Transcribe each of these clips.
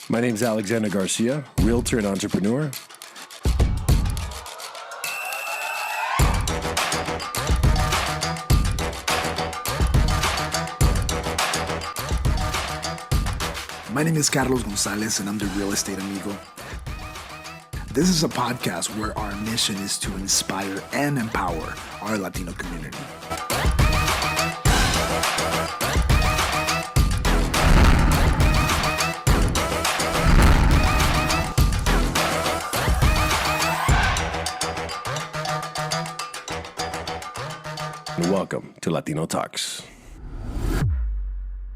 My name is Alexander Garcia, realtor and entrepreneur. My name is Carlos Gonzalez, and I'm the Real Estate Amigo. This is a podcast where our mission is to inspire and empower our Latino community. And welcome to Latino Talks.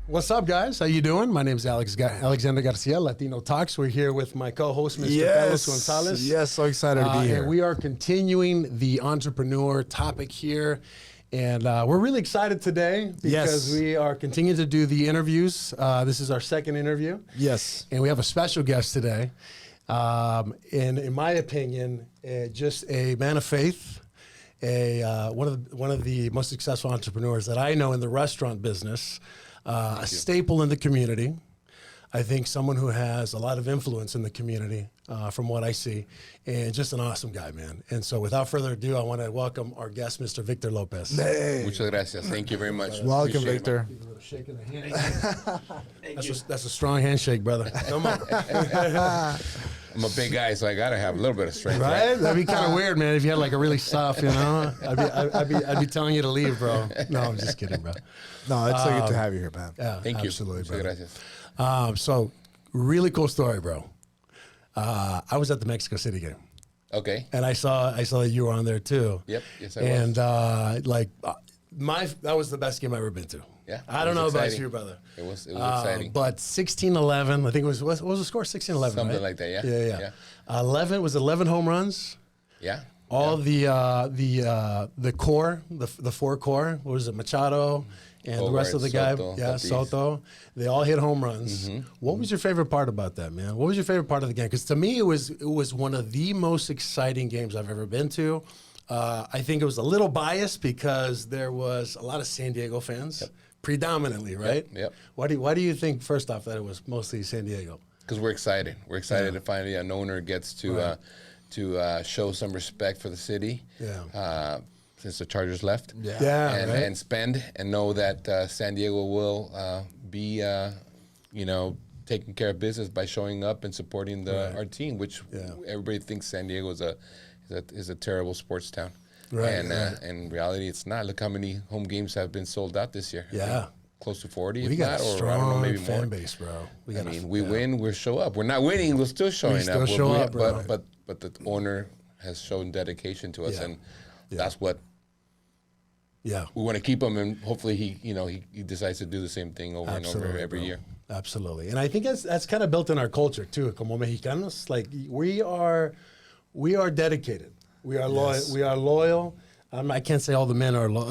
What's up, guys? How you doing? My name is Alexander Garcia, Latino Talks. We're here with my co-host, Mr. Carlos Gonzalez. Yes, so excited to be here. And we are continuing the entrepreneur topic here. And we're really excited today because we are continuing to do the interviews. This is our second interview. Yes. And we have a special guest today. And in my opinion, just a man of faith, one of the most successful entrepreneurs that I know in the restaurant business. A staple in the community. I think someone who has a lot of influence in the community from what I see, and just an awesome guy, man. And so without further ado, I want to welcome our guest, Mr. Victor Lopez. Hey. Muchas gracias. Thank you very much. Welcome, Victor. Give a little shake of the hand. That's a strong handshake, brother. Come on. I'm a big guy, so I gotta have a little bit of strength, Right? That'd be kind of weird, man, if you had like a really soft, you know? I'd be telling you to leave, bro. No, I'm just kidding, bro. No, it's so good to have you here, man. Yeah, Thank you. absolutely, Muchas bro. gracias. So, really cool story, bro. I was at the Mexico City game, Okay. and I saw that you were on there too. Yep. Yes, I And was. that was the best game I've ever been to. Yeah, I it don't know was about exciting. you, brother. It was exciting. But 16-11, I think it was. What was the score? 16-11, Something right? like that. Yeah. Yeah. 11 home runs. Yeah. All the core, the four core. What was it? Machado and the rest of the guy. Soto, Yeah, Tatis. Soto. They all hit home runs. What was your favorite part about that, man? What was your favorite part of the game? Because to me, it was one of the most exciting games I've ever been to. I think it was a little biased because there was a lot of San Diego fans, predominantly, right? Yep. Why do you think, first off, that it was mostly San Diego? Because we're excited. We're excited to finally an owner gets to show some respect for the city. Yeah. Since the Chargers left. Yeah, And, right? and spend and know that San Diego will be, taking care of business by showing up and supporting our team, which everybody thinks San Diego is a terrible sports town. Right, And in reality, it's not. Look how many home games have been sold out this year. I Yeah. think close to 40, We if got not, a or strong I don't know, maybe fan more. base, bro. We win, we'll show up. We're not winning, we're still showing still up. show up, bro. But the owner has shown dedication to us, Yeah. and that's what Yeah. we want to keep him. And hopefully, he decides to do the same thing over and over every bro. year. Absolutely. And I think that's kind of built in our culture too, como Mexicanos. Like we are dedicated. We are loyal. Yes. We are loyal. I can't say all the men are loyal.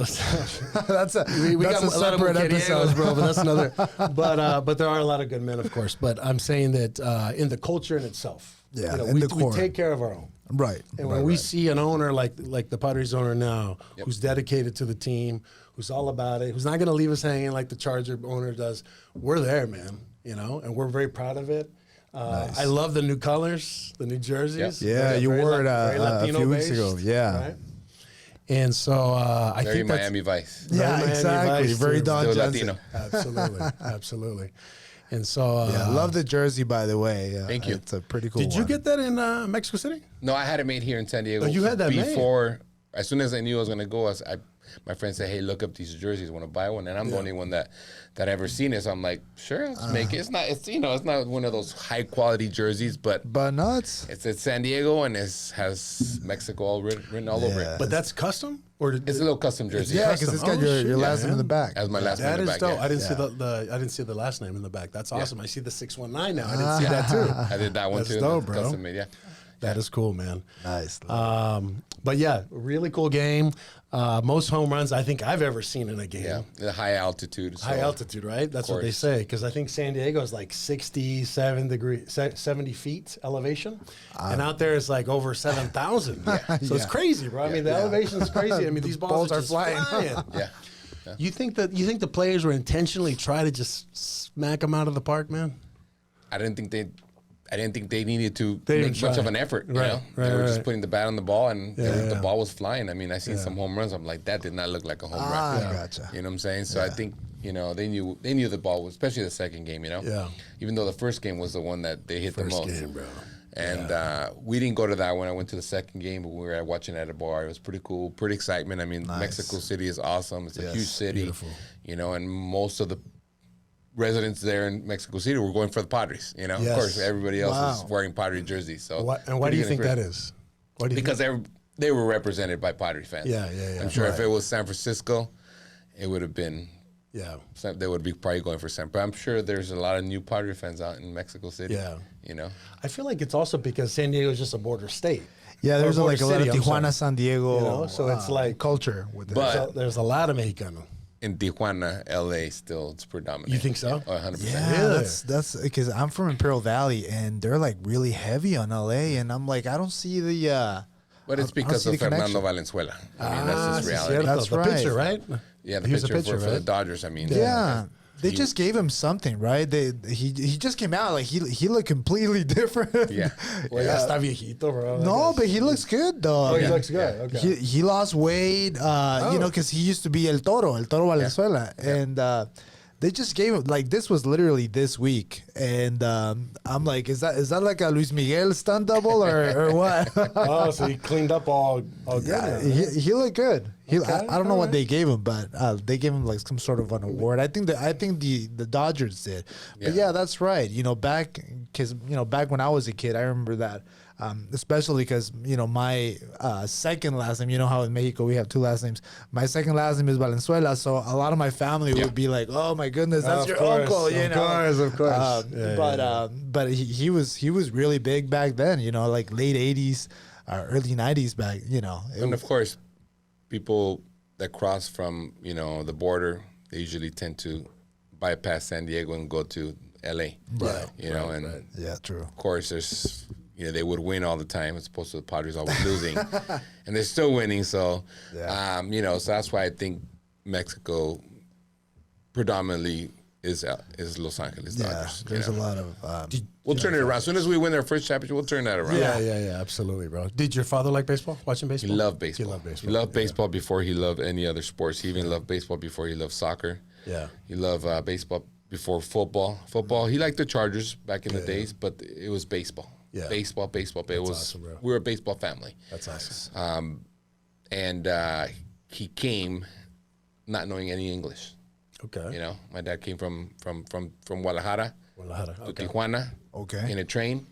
That's a we that's got a a lot of separate mujeriegos, episode, bro. But that's another. But there are a lot of good men, of course. But I'm saying that in the culture in itself, Yeah, in we the core. take care of our own. Right. And when we see an owner like the Padres owner now, who's dedicated to the team, who's all about it, who's not going to leave us hanging like the Charger owner does, we're there, man. And we're very proud of it. Nice. I love the new colors, the new jerseys. Yeah, you Very wore it very a few weeks Latino-based, ago. Yeah. right? And so I Very think that's Miami Vice. Yeah, Miami exactly. Vice, Very too. Don Still Johnson. Latino. absolutely. And so Yeah, I love the jersey, by the way. Thank you. It's a pretty cool Did you one. get that in Mexico City? No, I had it made here in San Diego. Oh, you had that made? before. As soon as I knew I was going to go, my friend said, "Hey, look up these jerseys. Want to buy one?" And I'm the only one that ever seen it. So I'm like, "Sure, let's make it." It's not one of those high quality jerseys, but no, it's it's San Diego and has Mexico all written all over Yeah. it. But that's custom, or It's a little custom jersey. yeah, because it's got Oh, your shit, last name in man. the back. As my last that name in the is back. dope. Yeah. I didn't see I didn't see the last name in the back. That's awesome. I see the 619 now. I didn't see that too. I did that one That's too. dope, the bro. Custom made, yeah. That is cool, man. Nice. But yeah, really cool game. Most home runs I think I've ever seen in a game. Yeah, the high altitude. High altitude, right? That's what they course. say. Because I think San Diego is like 70 feet elevation. And out there it's like over 7,000. So it's Yeah. crazy, bro. I mean, the elevation is crazy. I mean, these balls are balls are just flying. flying. Yeah. You think the players were intentionally trying to just smack them out of the park, man? I didn't think they. I didn't think they needed to They didn't make much try. of an effort. Right, You know, right, they were just right. putting the bat on the ball, and the yeah. ball was flying. I mean, I seen some home runs. I'm like, that did not look like a home run. Gotcha. You know what I'm saying? So I think, you know, they knew the ball was, especially the second game, you know? Yeah. Even though the first game was the one that they hit the First most. game, bro. And we didn't go to that one. I went to the second game, but we were watching at a bar. It was pretty cool, pretty excitement. I mean, Mexico City is awesome. It's a huge city. Beautiful. You know, and most of the residents there in Mexico City were going for the Padres. You know, Yes. of course, everybody else Wow. is wearing Padre jerseys. So Why do pretty you good think that experience. is? Why do you Because think? they were represented by Padre fans. Yeah, yeah, yeah. I'm sure if Right. it was San Francisco, it would have been. Yeah. They would be probably going for San. But I'm sure there's a lot of new Padre fans out in Mexico City. Yeah. You know. I feel like it's also because San Diego is just a border state. Yeah, there's Or like a lot of city, I'm Tijuana, sorry. San Diego, You know, so it's like- culture with it. But- So there's a lot of Mexicano. In Tijuana, LA, still it's predominant. You think so? Oh, 100%. yeah, Really? that's because I'm from Imperial Valley and they're like really heavy on LA, and I'm like, I don't see the. But it's I don't because see of the connection. Fernando Valenzuela. I mean, that's just sí, reality. cierto. That's the right. pitcher, right? Yeah, the He was a pitcher, pitcher, for the right? Dodgers. I mean, Yeah. They He- just gave him something, right? He just came out like he looked completely different. Yeah. Well, ya está viejito, bro. I No, guess. but he looks good though. Oh, he looks good. Okay. He lost weight, you know, because he used to be El Toro Valenzuela, and they just gave him like this was literally this week, and I'm like, is that like a Luis Miguel stunt double or what? Oh, so he cleaned up all good. Yeah, now, huh? he looked good. I don't know what alright. they gave him, but they gave him like some sort of an award. I think the Dodgers did. But Yeah. yeah, that's right. You know, back when I was a kid, I remember that. Especially because my second last name. You know how in Mexico we have two last names. My second last name is Valenzuela, so a lot of my family would be like, "Oh my goodness, that's Of your course, uncle." You of know, course. but he was really big back then. You know, like late '80s, early '90s back. You know, And of course, people that cross from the border, they usually tend to bypass San Diego and go to LA. Right. You know, and yeah, true. of course, there's they would win all the time as opposed to the Padres always losing, and they're still winning. So, so that's why I think Mexico predominantly is Los Angeles Yeah, Dodgers. you there's know. a lot of. We'll turn it around. As soon as we win our first championship, we'll turn that around. Yeah, absolutely, bro. Did your father like baseball? Watching He baseball? loved baseball. He loved baseball. He loved baseball before he loved any other sports. He even loved baseball before he loved soccer. Yeah. He loved baseball before football. He liked the Chargers back in the days, but it was baseball. Yeah. Baseball. It was awesome, bro. we were a baseball family. That's awesome. And he came not knowing any English. Okay. You know, my dad came from Guadalajara Guadalajara. to Okay. Tijuana Okay. in a train.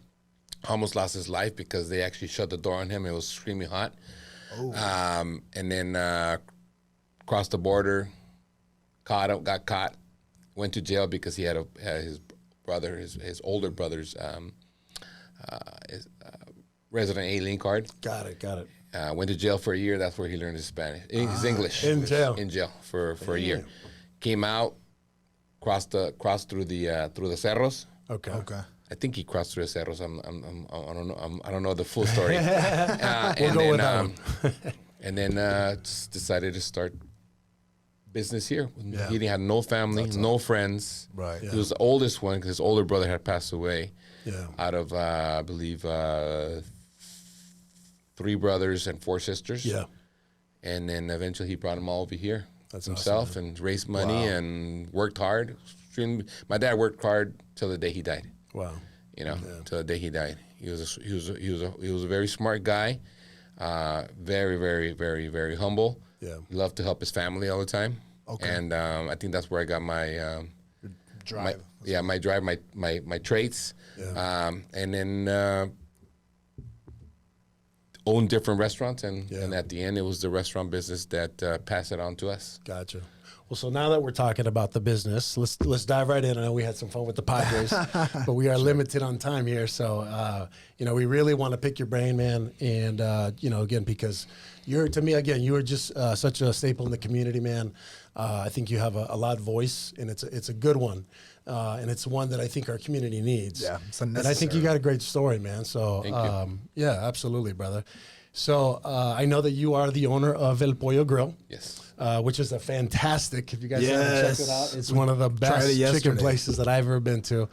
Almost lost his life because they actually shut the door on him. It was screaming hot. And then crossed the border, got caught, went to jail because he had his brother, his older brother's resident alien card. Got it. Went to jail for a year. That's where he learned his Spanish, his English. in jail. In jail for a year. Came out, crossed through the cerros. Okay. I think he crossed through the cerros. I don't know. I don't know the full story. We'll go with that one. And then just decided to start business here. Yeah. He had no family, no friends. Right. He was the oldest one because his older brother had passed away. Yeah. Out of I believe 3 brothers and 4 sisters. Yeah. And then eventually he brought them all over here That's himself awesome, and raised money and worked hard. My dad worked hard till the day he died. Wow. Till the day he died. He was a very smart guy. Very, very, very, very humble. Yeah. He loved to help his family all the time. Okay. And I think that's where I got my Drive. my drive, my traits. Yeah. And then owned different restaurants, and at the end, it was the restaurant business that passed it on to us. Gotcha. Well, so now that we're talking about the business, let's dive right in. I know we had some fun with the Padres, but we are limited on time here. So, we really want to pick your brain, man. And, again, because you were just such a staple in the community, man. I think you have a loud voice, and it's a good one. And it's one that I think our community needs. Yeah, it's and I think you got a great story, man. So, Thank you. yeah, absolutely, brother. So I know that you are the owner of El Pollo Grill. Yes. Which is a fantastic, if you guys haven't checked it Yes. out, it's one of the Tried it best chicken yesterday. places that I've ever been to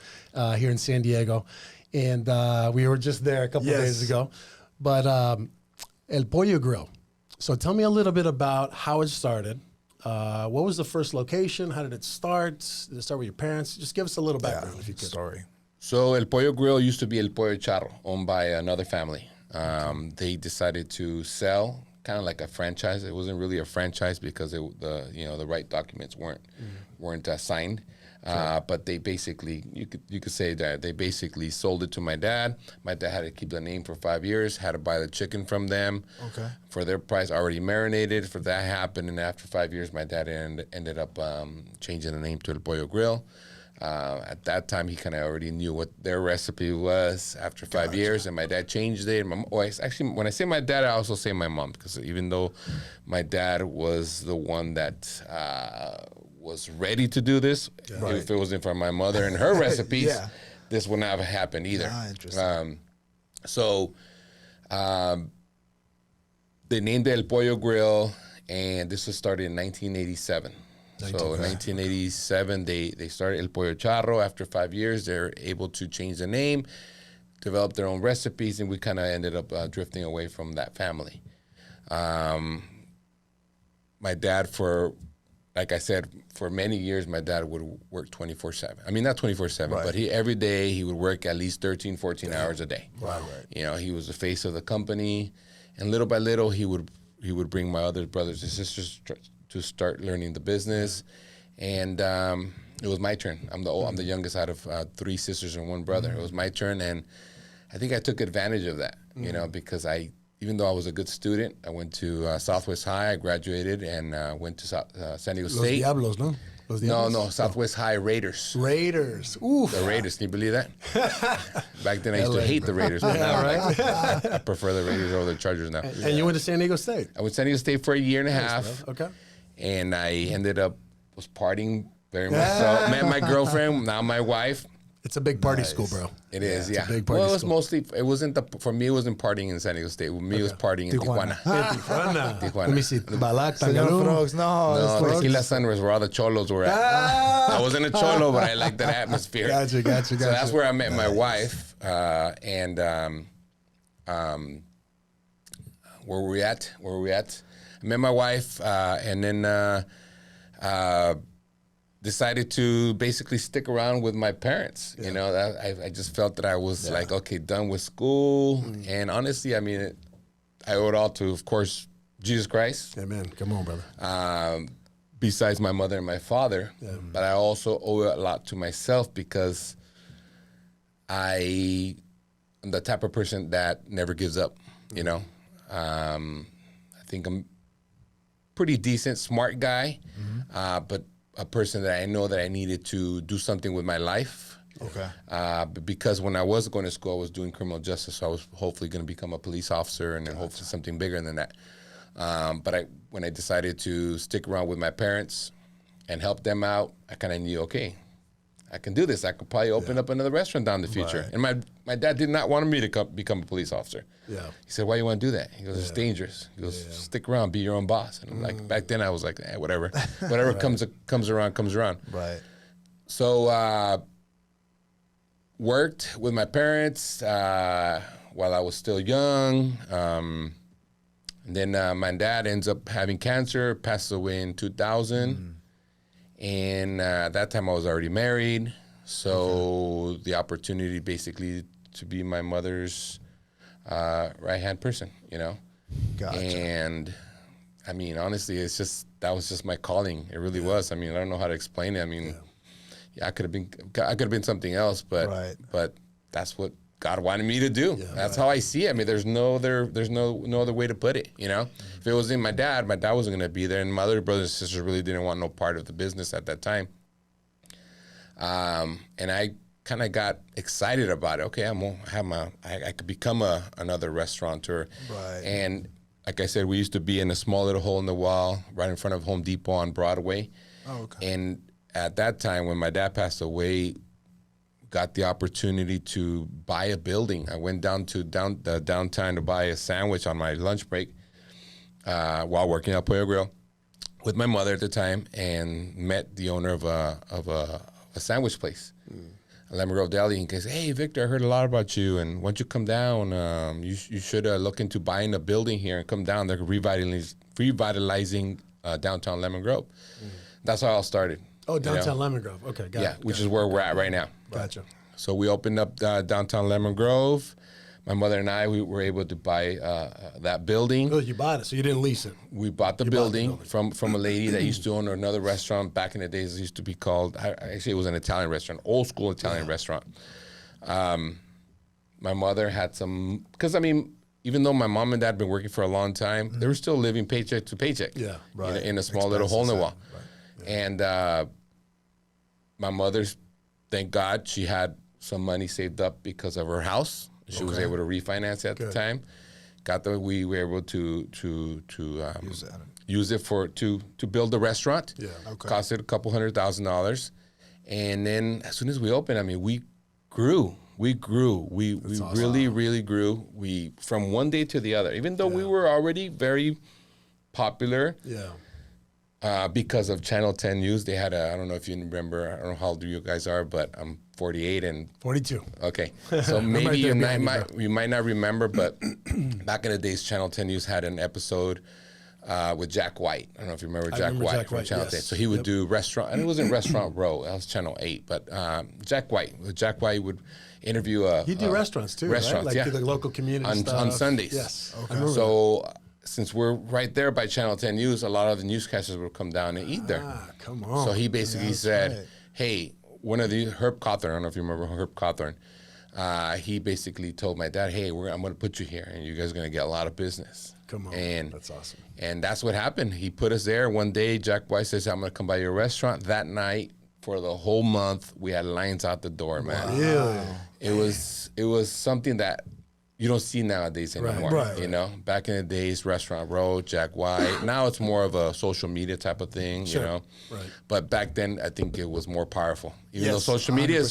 here in San Diego. and we were just there a couple of days ago. But El Pollo Grill. So tell me a little bit about how it started. What was the first location? How did it start? Did it start with your parents? Just give us a little background if you could. Story. So El Pollo Grill used to be El Pollo Charro, owned by another family. They decided to sell, kind of like a franchise. It wasn't really a franchise because the right documents weren't signed. But they basically, you could say that they basically sold it to my dad. My dad had to keep the name for 5 years, had to buy the chicken from them for their price, already marinated. For that happened, and after 5 years, my dad ended up changing the name to El Pollo Grill. At that time, he kind of already knew what their recipe was after 5 years, and my dad changed it. Actually, when I say my dad, I also say my mom, because even though my dad was the one that was ready to do this, if it wasn't for my mother and her recipes, this would not have happened either. Interesting. They named it El Pollo Grill, and this was started in 1987. So in 1987, they started El Pollo Charro. After 5 years, they're able to change the name, develop their own recipes, and we kind of ended up drifting away from that family. My dad, like I said, for many years, my dad would work 24/7. I mean, not 24/7, but every day he would work at least 13, 14 hours a day. Right. You know, he was the face of the company, and little by little, he would bring my other brothers and sisters to start learning the business, and it was my turn. I'm the youngest out of 3 sisters and 1 brother. It was my turn, and I think I took advantage of that, you know, because even though I was a good student, I went to Southwest High. I graduated and went to San Diego State. Los Diablos, no? Los Diablos? No, Southwest High Raiders. Raiders. Oof. The Raiders. Can you believe that? Back then, I used to hate the Raiders. But now, I prefer the Raiders over the Chargers now. And you went to San Diego State? I went to San Diego State for a year and a half. Okay. And I was partying very much. So met my girlfriend, now my wife. It's a big party school, bro. It is, It's a big party Well, it was school. mostly, for me, it wasn't partying in San Diego State. For me, it was partying in Tijuana. Tijuana. Let me see. Balac, Senor Tangaloo. Frogs, No, Tequila Sunrise, where all the cholos were at. I wasn't a cholo, but I liked that atmosphere. Gotcha. So that's where I met my wife, and where were we at? I met my wife, and then decided to basically stick around with my parents. You know, I just felt that I was like, okay, done with school. And honestly, I mean, I owe it all to, of course, Jesus Christ. Amen. Come on, brother. Besides my mother and my father. But I also owe a lot to myself, because I'm the type of person that never gives up, you know. I think I'm pretty decent, smart guy, but a person that I know that I needed to do something with my life. Okay. Because when I was going to school, I was doing criminal justice, so I was hopefully going to become a police officer, and then hopefully something bigger than that. But when I decided to stick around with my parents and help them out, I kind of knew, okay, I can do this. I could probably open up another restaurant down the future. And my dad did not want me to become a police officer. Yeah. He said, why you want to do that? He goes, it's dangerous. He goes, stick around, be your own boss. And I'm like, back then I was like, whatever. Whatever comes around, comes around. Right. So worked with my parents while I was still young. And then my dad ends up having cancer, passes away in 2000. And at that time, I was already married. So the opportunity basically to be my mother's right-hand person, you know? Gotcha. And, I mean, honestly, that was just my calling. It really was. I mean, I don't know how to explain it. I mean, I could have been something else, but that's what God wanted me to do. That's how I see it. I mean, there's no other way to put it, you know? If it wasn't my dad wasn't going to be there, and my other brothers and sisters really didn't want no part of the business at that time. And I kind of got excited about it. Okay, I could become another restaurateur. Right. And like I said, we used to be in a small little hole in the wall right in front of Home Depot on Broadway. Oh, okay. And at that time, when my dad passed away, got the opportunity to buy a building. I went down to downtown to buy a sandwich on my lunch break while working at Pollo Grill with my mother at the time, and met the owner of a sandwich place. Lemon Grove Deli, and goes, "Hey, Victor, I heard a lot about you, and why don't you come down? You should look into buying a building here and come down. They're revitalizing downtown Lemon Grove." That's how it all started. Oh, downtown Lemon Grove. Okay, got it. Which is where we're at right now. Gotcha. So we opened up downtown Lemon Grove. My mother and I, we were able to buy that building. Oh, you bought it, so you didn't lease it. We bought the building from a lady that used to own another restaurant back in the days. It used to be called, actually it was an Italian restaurant, old school Italian restaurant. My mother had some, because I mean, even though my mom and dad had been working for a long time, they were still living paycheck to paycheck. Yeah, right. In a small little hole in the wall. Right. Yeah. And my mother's, thank God, she had some money saved up because of her house. She was able to refinance at the time. We were able to use it to build the restaurant. Yeah. Okay. Costed a couple $100,000, and then as soon as we opened, I mean, we grew. We awesome. really grew. We from one day to the other, even though we were already very popular. Yeah. Because of Channel 10 News, they had I don't know if you remember, I don't know how old you guys are, but I'm 48 and 42. Okay, so maybe you might not remember, but back in the days, Channel 10 News had an episode with Jack White. I don't know if you remember Jack White from Channel 10. So he would do restaurant, and it wasn't Restaurant Row, that was Channel 8, but Jack White would interview He'd do restaurants too, restaurants, right? Like the local community stuff. On Sundays. Yes. Okay. So since we're right there by Channel 10 News, a lot of the newscasters would come down and eat there. Come on. So he basically said, hey, one of the Herb Cawthorn, I don't know if you remember Herb Cawthorn, he basically told my dad, hey, I'm going to put you here, and you guys are going to get a lot of business. Come on, and that's awesome. And that's what happened. He put us there. One day, Jack White says, I'm going to come by your restaurant. That night, for the whole month, we had lines out the door, man. Wow. Really? It was something that you don't see nowadays anymore. Right. You know, back in the days, Restaurant Row, Jack White. Now it's more of a social media type of thing, you know. Right. But back then, I think it was more powerful. Even though social media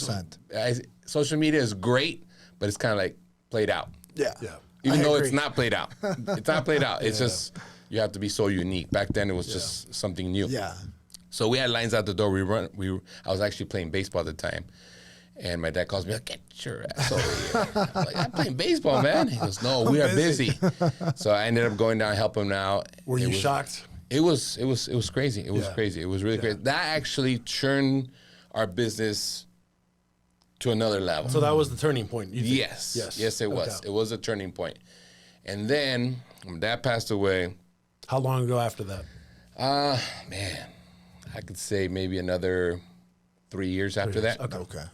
is great, but it's kind of like played out. Yeah. Even though it's not played out. It's not played out. It's just you have to be so unique. Back then, it was just something new. Yeah. So we had lines out the door. I was actually playing baseball at the time. And my dad calls me, like, get your ass over here. I'm like, I'm playing baseball, man. He goes, no, we are busy. So I ended up going down, helping him out. Were you shocked? It was crazy. It was crazy. It was really crazy. That actually churned our business to another level. So that was the turning point. Yes, it was. Okay. It was a turning point. And then when Dad passed away. How long ago after that? Man, I could say maybe another 3 years after that. Okay.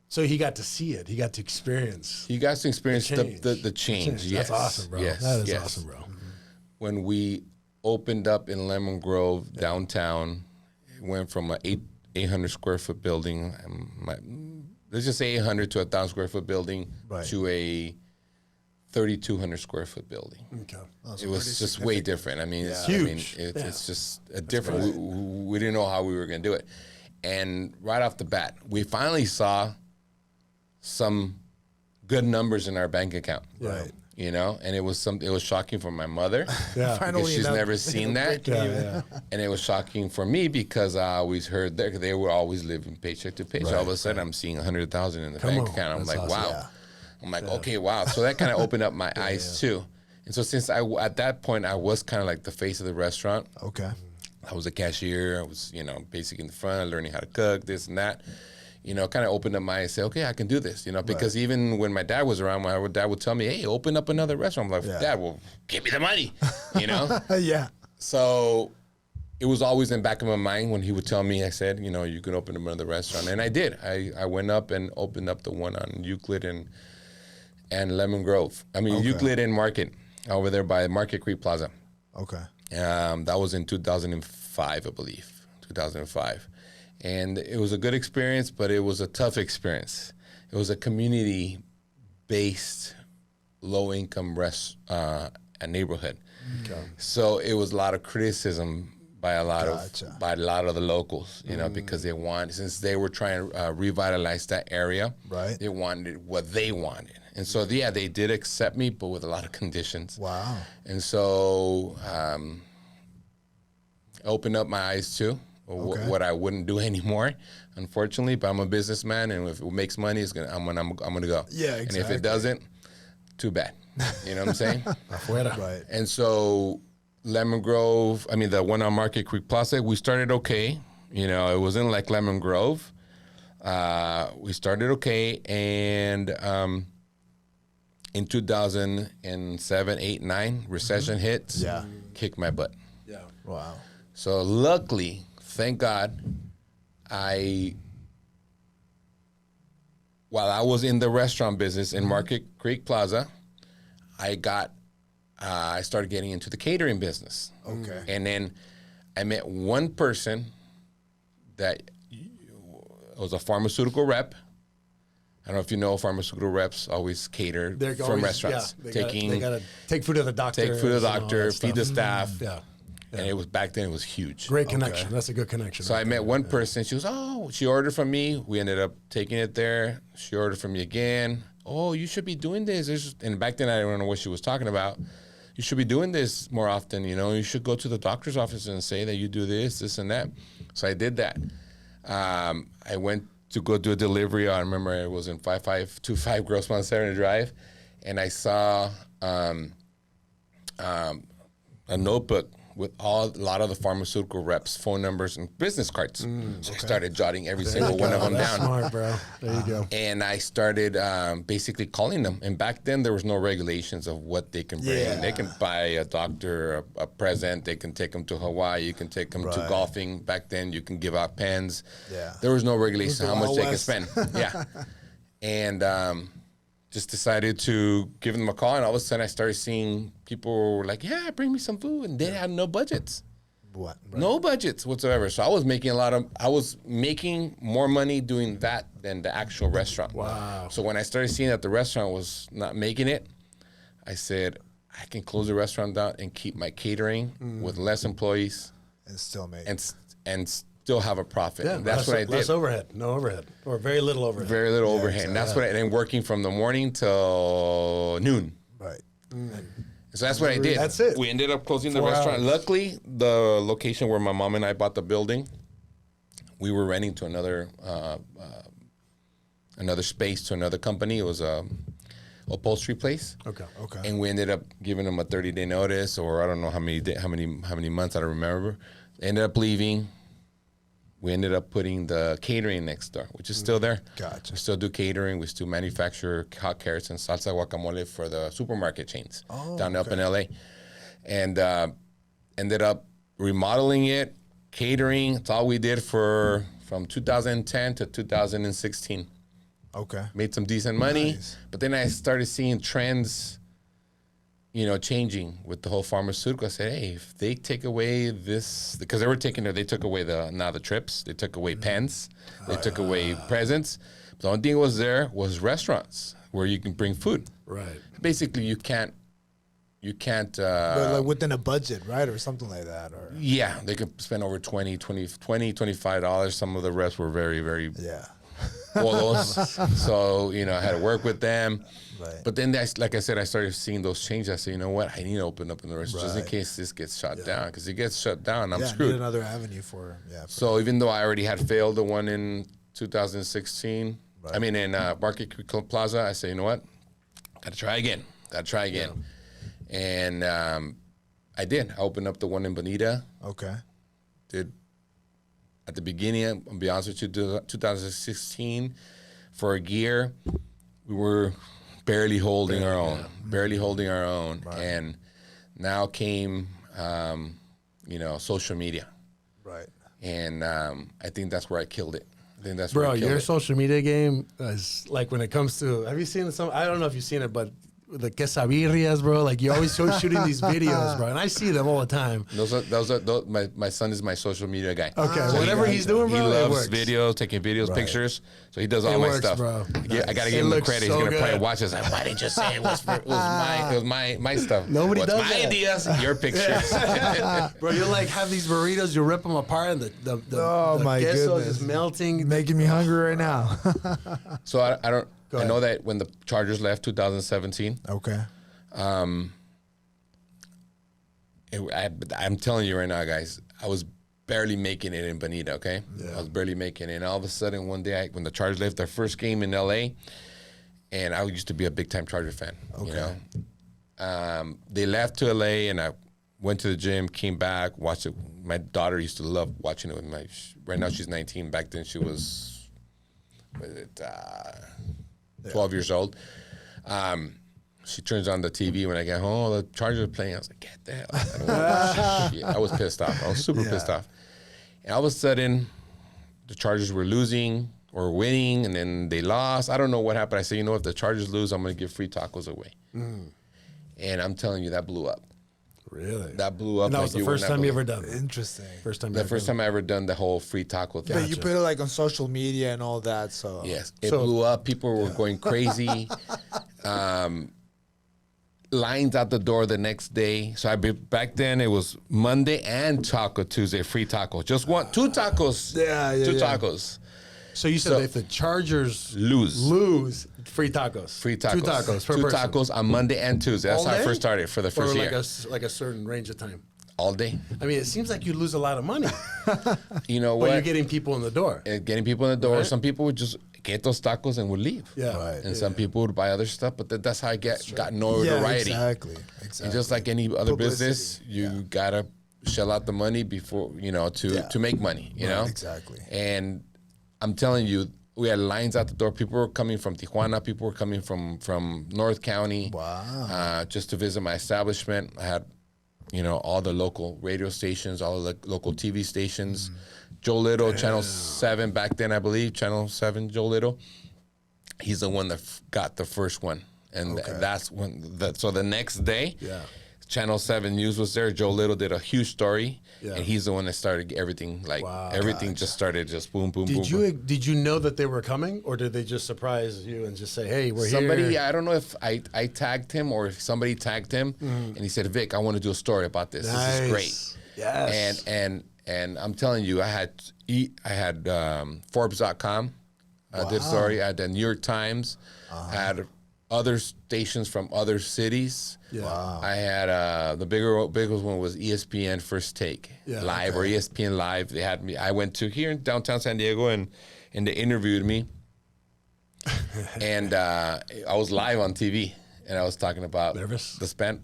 So he got to see it. He got to experience. He got to experience the change. Yes. That's awesome, bro. Yes. That is awesome, bro. Mm-hmm. When we opened up in Lemon Grove downtown, it went from an 800 square foot building, let's just say 800 to 1,000 square foot building, to a 3,200 square foot building. Okay. It was just way different. I mean, it's huge. I mean, it's just a different. We didn't know how we were going to do it, and right off the bat, we finally saw some good numbers in our bank account. Right. You know, and it was shocking for my mother. Finally, because she's never seen that. And it was shocking for me because I always heard they were always living paycheck to paycheck. All of a sudden, I'm seeing $100,000 in the bank account. I'm like, awesome. Wow. Yeah. I'm like, okay, wow. So that kind of opened up my eyes too. And so since at that point, I was kind of like the face of the restaurant. Okay. I was a cashier. I was, basically in the front, learning how to cook, this and that. Kind of opened up my eyes, say, okay, I can do this, because even when my dad was around, my dad would tell me, hey, open up another restaurant. I'm like, Dad, well, give me the money, Yeah. So it was always in the back of my mind when he would tell me, I said, you can open up another restaurant. And I did. I went up and opened up the one on Euclid and Lemon Grove. Euclid and Market, over there by Market Creek Plaza. Okay. That was in 2005, I believe, 2005. And it was a good experience, but it was a tough experience. It was a community-based, low-income neighborhood. Okay. So it was a lot of criticism by a lot of the locals, because since they were trying to revitalize that area, right? They wanted what they wanted. And so, they did accept me, but with a lot of conditions. Wow. And so I opened up my eyes too. What I wouldn't do anymore, unfortunately, but I'm a businessman, and if it makes money, I'm gonna go. Yeah, And if exactly. it doesn't, too bad. You know what I'm saying? Afuera. Right. And so Lemon Grove, I mean, the one on Market Creek Plaza, we started okay. You know, it wasn't like Lemon Grove. We started okay, and in 2007, 8, 9, recession hits. Yeah. Kicked my butt. Yeah. Wow. So luckily, thank God, while I was in the restaurant business in Market Creek Plaza, I started getting into the catering business. Okay. And then I met one person that was a pharmaceutical rep. I don't know if you know, pharmaceutical reps always cater They're from always- restaurants. Yeah, they gotta take food to the doctor. Take food to the doctor, feed the staff. Yeah. And it was back then, it was huge. Great connection. That's a good connection. So I right met there. one person. She was, she ordered from me. We ended up taking it there. She ordered from me again. Oh, you should be doing this. And back then, I don't know what she was talking about. You should be doing this more often. You know, you should go to the doctor's office and say that you do this, and that. So I did that. I went to go do a delivery. I remember it was in 5525 Grossmont Center Drive, and I saw a notebook with a lot of the pharmaceutical reps' phone numbers and business cards. So I started jotting every single one of them That's down. smart, bro. There you go. And I started basically calling them. And back then, there was no regulations of what they can bring. Yeah. They can buy a doctor a present. They can take them to Hawaii. You can take them to golfing. Back then, you can give out pens. Yeah. There was no regulation how much Wild they can West. spend. Yeah. And just decided to give them a call. And all of a sudden, I started seeing people were like, yeah, bring me some food. And they had no budgets. What? No budgets whatsoever. So I was making more money doing that than the actual restaurant. Wow. So when I started seeing that the restaurant was not making it, I said, I can close the restaurant down and keep my catering with less employees And still made. and still have a profit. Yeah, And that's what I did. Less overhead, no overhead, or very little overhead. Very little overhead. And that's what and then working from the morning till noon. Right. So that's what I did. That's it. We ended up closing the 4 restaurant. hours. Luckily, the location where my mom and I bought the building, we were renting to another space to another company. It was a upholstery place. Okay. Okay. And we ended up giving them a 30-day notice, or I don't know how many months, I don't remember. Ended up leaving. We ended up putting the catering next door, which is still there. Gotcha. We still do catering. We still manufacture hot carrots and salsa guacamole for the supermarket chains down up in LA. And ended up remodeling it, catering. It's all we did from 2010 to 2016. Okay. Made some decent money. Nice. But then I started seeing trends, changing with the whole pharmaceutical. I said, hey, if they take away this, because they took away the trips, they took away pens, they took away presents. The only thing that was there was restaurants where you can bring food. Right. Basically, you can't. But like within a budget, right, or something like that, or Yeah, they could spend over $25. Some of the reps were very, very yeah. well, so I had to work with them. Right. But then, like I said, I started seeing those changes. I said, you know what? I need to open up in the restaurant just in Right. case this gets shut down. Because it gets shut down, I'm Need screwed. another avenue for So even though I already had failed the one in 2016, I mean in Market Creek Plaza, I said, you know what? Got to try again. And I did. I opened up the one in Bonita. Okay. Did at the beginning, I'll be honest with you, 2016, for a year, we were barely holding our own. And now came, social media. Right. And I think that's where I killed it. Bro, your social media game is like when it comes to. Have you seen some? I don't know if you've seen it, but the quesabirrias, bro. Like you're always shooting these videos, bro, and I see them all the time. Those are my son is my social media guy. Okay, So whatever he's doing, bro, he it loves works. videos, taking videos, pictures. So he does all It my works, stuff. bro. Yeah, I gotta It give him the looks credit. so He's gonna probably good. watch this. Like, why didn't you say it was my stuff? Nobody What's does my that. ideas, your pictures. Bro, you like have these burritos, you rip them apart, and the Oh, the my queso goodness. is melting. Making me hungry right now. So I don't. I ahead. know that when the Chargers left 2017, Okay. I'm telling you right now, guys, barely making it in Bonita, okay? I was barely making it. And all of a sudden, one day, when the Chargers left their first game in L.A., and I used to be a big-time Charger fan, you know? They left to L.A., and I went to the gym, came back, watched it. My daughter used to love watching it with my... Right now, she's 19. Back then, she was 12 years old. She turns on the TV when I get home. The Chargers are playing. I was like, get the hell out. I don't want shit. I was pissed off. I was super pissed off. And all of a sudden, the Chargers were losing or winning, and then they lost. I don't know what happened. I said, you know, if the Chargers lose, I'm going to give free tacos away. And I'm telling you, that blew up. Really? That blew up. And that was the first time you ever done it? Interesting. First time. The first time I ever done the whole free taco thing. But you put it like on social media and all that, so. Yes, it blew up. People were going crazy. Lines out the door the next day. So back then it was Monday and Taco Tuesday, free taco. Just two tacos. Two tacos. So you said that if the Chargers lose, free tacos. Free tacos. 2 tacos per Two person. tacos on Monday and Tuesday. That's All how I day? first started for the first Or year. like a certain range of time. All day. I mean, it seems like you lose a lot of money, You know but what? you're getting people in the door. Getting people in the door. Right. Some people would just get those tacos and would leave. Yeah. Right. And some people would buy other stuff, but that's how I got notoriety. Exactly. And just like any other Publicity. business, you gotta shell out the money before to make money. You know exactly. And I'm telling you, we had lines out the door. People were coming from Tijuana. People were coming from North County. Wow. Just to visit my establishment. I had, all the local radio stations, all the local TV stations. Joe Little, Channel 7 back then, I believe. Channel 7, Joe Little. He's the one that got the first one. And that's when, so the next day, Channel 7 News was there. Joe Little did a huge story. Yeah. And he's the one that started everything. Everything just started boom, boom, boom. Did you know that they were coming, or did they just surprise you and just say, hey, we're Somebody, here? I don't know if I tagged him or if somebody tagged him. And he said, Vic, I want to do a story about this. Nice. This is great. Yes. And I'm telling you, I had Forbes.com. I did a story. I had the New York Times. I had other stations from other cities. Yeah. Wow. I had the biggest one was ESPN First Take Live or ESPN Live. They had me. I went to here in downtown San Diego and they interviewed me. And I was live on TV and I was talking about nervous.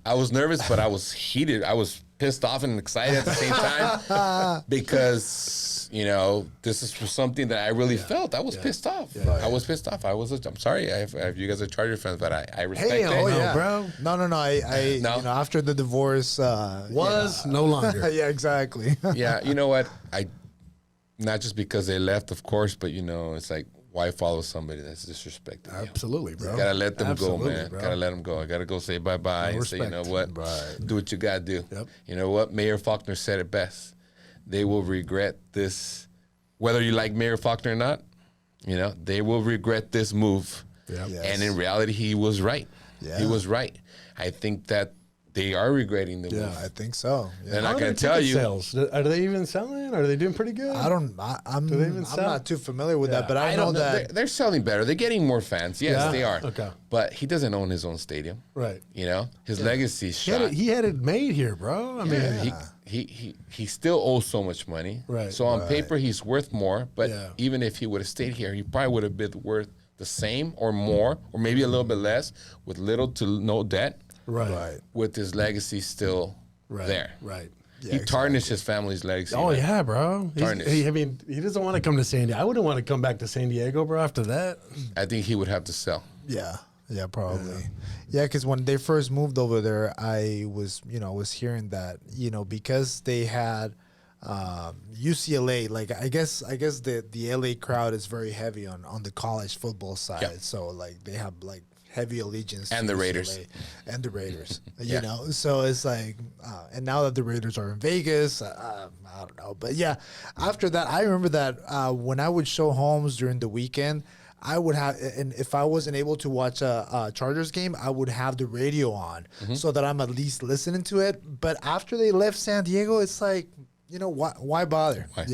I was nervous, but I was heated. I was pissed off and excited at the same time because this is something that I really felt. I was pissed off. I was pissed off. I'm sorry if you guys are Charger fans, but I respect it. Oh yeah, bro. No. I after the divorce no longer. yeah, exactly. Yeah, you know what? Not just because they left, of course, but it's like, why follow somebody that's disrespecting you? Absolutely, bro. You gotta let them go, man. Bro. Gotta let them go. I gotta go say bye-bye and say, you know what? Right. Do what you gotta do. Yep. You know what? Mayor Faulkner said it best. They will regret this, whether you like Mayor Faulkner or not. They will regret this move. Yep. Yes. And in reality, he was right. Yeah. He was right. I think that they are regretting the move. I think so. Yeah. They're How not are going their to tell ticket you. Sales? Are they even selling? Are they doing pretty good? I'm sell? not too familiar with that, but I know don't know. that They're selling better. They're getting more fans. Yes, Yeah? they are. Okay. But he doesn't own his own stadium. Right. His legacy's shot. He had it made here, bro. I mean, He still owes so much money. Right. So on paper, he's worth more. But Yeah. even if he would have stayed here, he probably would have been worth the same or more, or maybe a little bit less, with little to no debt. right. With his legacy still there. Right. He tarnished his family's legacy. Oh man. yeah, bro. Tarnished. He doesn't want to come to San Diego. I wouldn't want to come back to San Diego, bro. After that, I think he would have to sell. Yeah, probably. Yeah, because when they first moved over there, I was hearing that, because they had UCLA, like I guess the LA crowd is very heavy on the college football side. Yep. So like they have like heavy allegiance And to the UCLA Raiders. and the Raiders. Yeah. So it's like, and now that the Raiders are in Vegas, I don't know, but yeah. After that, I remember that when I would show homes during the weekend, I would have, and if I wasn't able to watch a Chargers game, I would have the radio on so that I'm at least listening to it. But after they left San Diego, it's like, why bother? Why?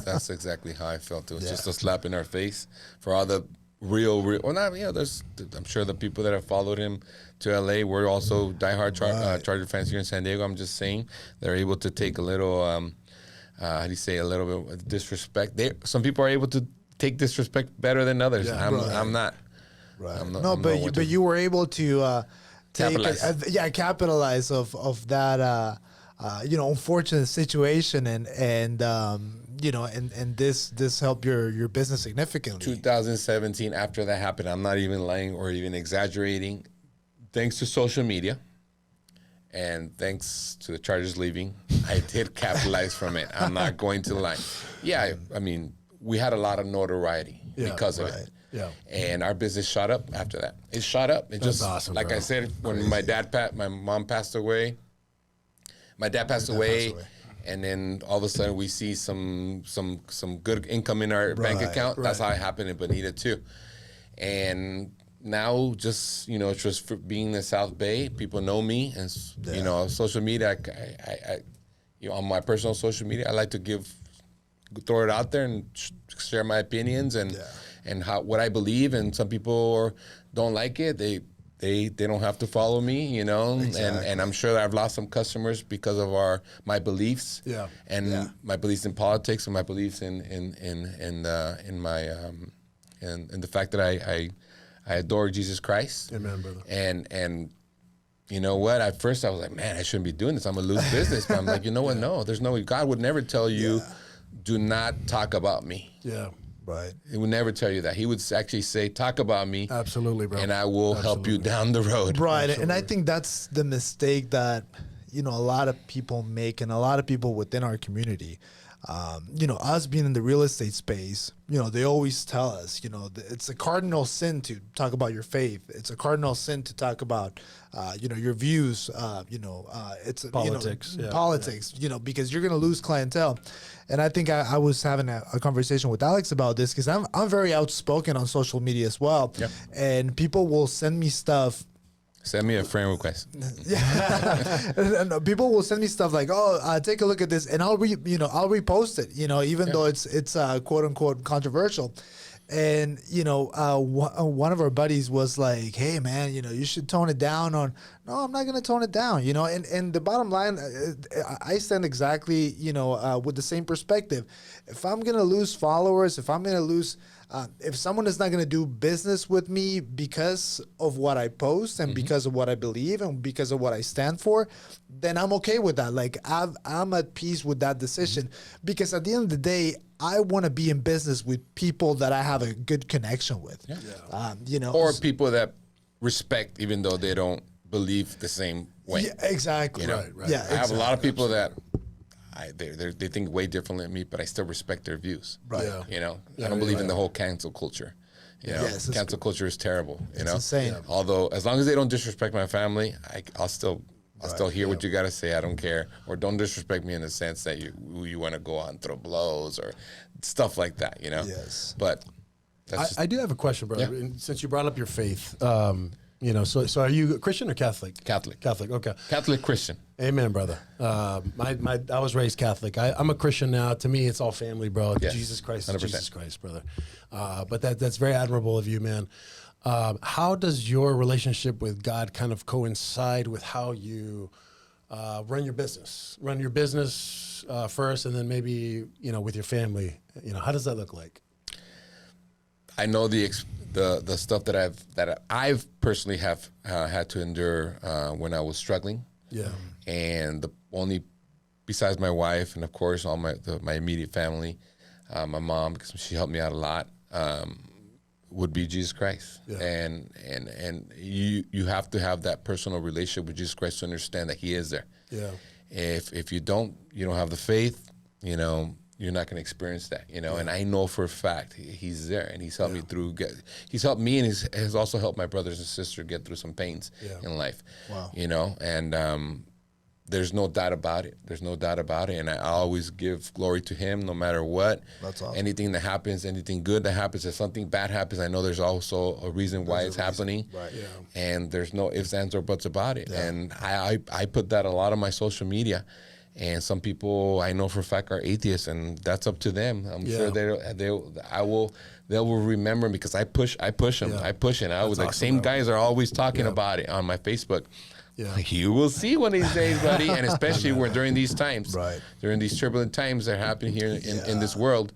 That's exactly how I felt. It was just a slap in our face for all the real. Well, not I'm sure the people that have followed him to LA were also diehard Charger fans here in San Diego. I'm just saying they're able to take a little how do you say, a little bit of disrespect. Some people are able to take disrespect better than others. Yeah, I'm not. Right. I'm not- No, I'm but not one to- you were able to Capitalize. capitalize of that unfortunate situation and this helped your business significantly. 2017, after that happened, I'm not even lying or even exaggerating. Thanks to social media and thanks to the Chargers leaving, I did capitalize from it. I'm not going to lie. Yeah, I mean, we had a lot of notoriety because of it. Yeah. And our business shot up after that. It shot up. It just, awesome, like bro. I said, when my mom passed away, my dad passed away, and then all of a sudden we see some good income in our bank account. That's how it happened in Bonita too. And now just, just for being in the South Bay, people know me, and social media, I on my personal social media, I like to throw it out there and share my opinions and what I believe. And some people don't like it. They don't have to follow me, and I'm sure that I've lost some customers because of my beliefs, and my beliefs in politics and my beliefs in the fact that I adore Jesus Christ. Amen, brother. And you know what? At first I was like, man, I shouldn't be doing this. I'm gonna lose business. But I'm like, you know what? No, there's no way. God would never tell you, do not talk about me. Yeah. Right. He would never tell you that. He would actually say, talk about me. Absolutely, bro. And I will help you down the road. Right. Absolutely. And I think that's the mistake that, a lot of people make, and a lot of people within our community. Us being in the real estate space, they always tell us, it's a cardinal sin to talk about your faith. It's a cardinal sin to talk about, your views. It's Politics, politics. Because you're going to lose clientele. And I think I was having a conversation with Alex about this because I'm very outspoken on social media as well. Yep. And people will send me stuff. Send me a friend request. And people will send me stuff like, "Oh, take a look at this," and I'll repost it. Even though it's quote unquote controversial. And one of our buddies was like, "Hey, man, you should tone it down." No, I'm not gonna tone it down. And the bottom line, I stand exactly with the same perspective. If I'm gonna lose followers, if I'm gonna lose. If someone is not going to do business with me because of what I post and because of what I believe and because of what I stand for, then I'm okay with that. Like I'm at peace with that decision because at the end of the day, I want to be in business with people that I have a good connection with. Yeah. Or people that respect, even though they don't believe the same way. Yeah, exactly. Right. Yeah, I have a lot of people that they think way differently than me, but I still respect their views. Right. Yeah. I don't believe in the whole cancel culture. Yes, Cancel culture is terrible. It's insane. Although, as long as they don't disrespect my family, I'll still hear what you got to say. I don't care. Or don't disrespect me in the sense that you want to go out and throw blows or stuff like that. Yes. But that's I do have a question, brother. Yeah. And since you brought up your faith, so are you Christian or Catholic? Catholic. Catholic. Okay. Catholic Christian. Amen, brother. I was raised Catholic. I'm a Christian now. To me, it's all family, bro. Yes, Jesus Christ 100%. is Jesus Christ, brother. But that's very admirable of you, man. How does your relationship with God kind of coincide with how you run your business? Run your business first, and then maybe with your family. How does that look like? I know the stuff that I've personally have had to endure when I was struggling. Yeah. And the only, besides my wife and of course all my immediate family, my mom, because she helped me out a lot, would be Jesus Christ. Yeah. And you have to have that personal relationship with Jesus Christ to understand that He is there. Yeah. If you don't have the faith, you're not going to experience that, And I know for a fact He's there, and He's helped me through. He's helped me, and has also helped my brothers and sisters get through some pains in life. Wow. And there's no doubt about it. There's no doubt about it, and I always give glory to Him, no matter what. That's awesome. Anything that happens, anything good that happens, if something bad happens, I know there's also a reason why it's happening. Right. Yeah. And there's no ifs, ands, or buts about it. Yeah. And I put that a lot on my social media. And some people I know for a fact are atheists, and that's up to them. I'm sure they will remember, because I push them. Yeah. I push it. I was like, awesome, same bro. guys are always talking about it on my Facebook. Yeah. You will see one of these days, buddy. And especially when during these times, Right. during these turbulent times that happen here in this world,